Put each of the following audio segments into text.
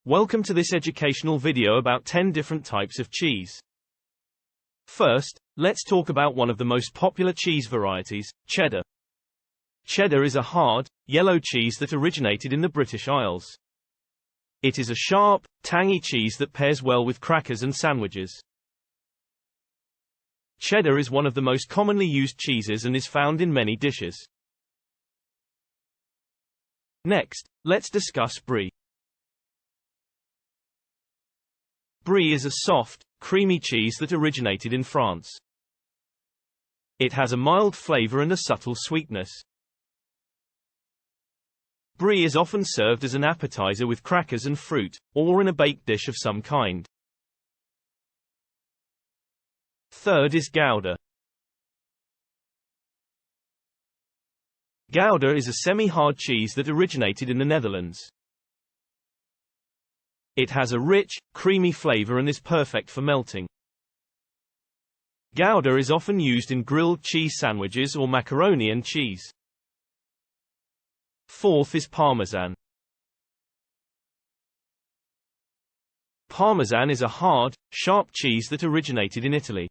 Welcome to this educational video about 10 different types of cheese. First, let's talk about one of the most popular cheese varieties, cheddar. Cheddar is a hard, yellow cheese that originated in the British Isles. It is a sharp, tangy cheese that pairs well with crackers and sandwiches. Cheddar is one of the most commonly used cheeses and is found in many dishes. Next, let's discuss Brie. Brie is a soft, creamy cheese that originated in France. It has a mild flavor and a subtle sweetness. Brie is often served as an appetizer with crackers and fruit, or in a baked dish of some kind. Third is Gouda. Gouda is a semi-hard cheese that originated in the Netherlands. It has a rich, creamy flavor and is perfect for melting. Gouda is often used in grilled cheese sandwiches or macaroni and cheese. Fourth is Parmesan. Parmesan is a hard, sharp cheese that originated in Italy.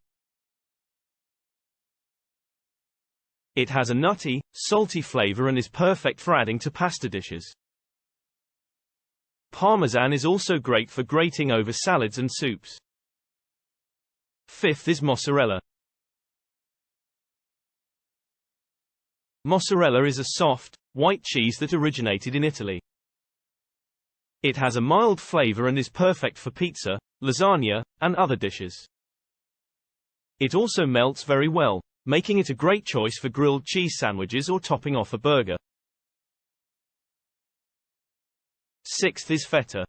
It has a nutty, salty flavor and is perfect for adding to pasta dishes. Parmesan is also great for grating over salads and soups. Fifth is Mozzarella. Mozzarella is a soft, white cheese that originated in Italy. It has a mild flavor and is perfect for pizza, lasagna, and other dishes. It also melts very well, making it a great choice for grilled cheese sandwiches or topping off a burger. Sixth is Feta.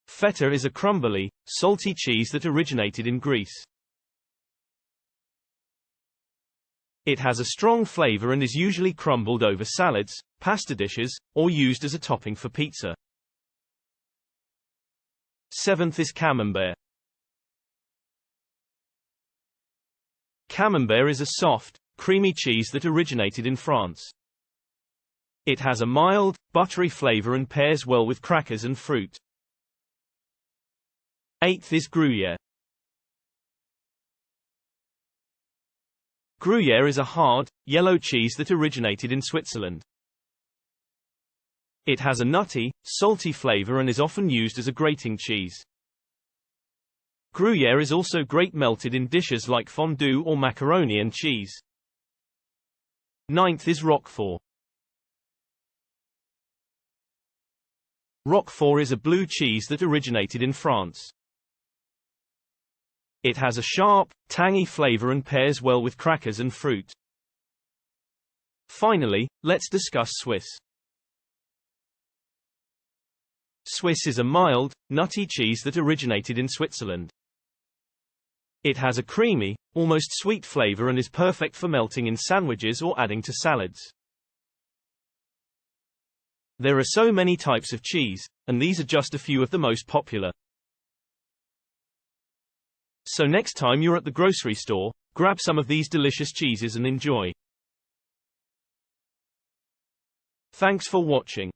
Feta is a crumbly, salty cheese that originated in Greece. It has a strong flavor and is usually crumbled over salads, pasta dishes, or used as a topping for pizza. Seventh is Camembert. Camembert is a soft, creamy cheese that originated in France. It has a mild, buttery flavor and pairs well with crackers and fruit. Eighth is Gruyere. Gruyere is a hard, yellow cheese that originated in Switzerland. It has a nutty, salty flavor and is often used as a grating cheese. Gruyere is also great melted in dishes like fondue or macaroni and cheese. Ninth is Roquefort. Roquefort is a blue cheese that originated in France. It has a sharp, tangy flavor and pairs well with crackers and fruit. Finally, let's discuss Swiss. Swiss is a mild, nutty cheese that originated in Switzerland. It has a creamy, almost sweet flavor and is perfect for melting in sandwiches or adding to salads. There are so many types of cheese, and these are just a few of the most popular. So next time you're at the grocery store, grab some of these delicious cheeses and enjoy. Thanks for watching.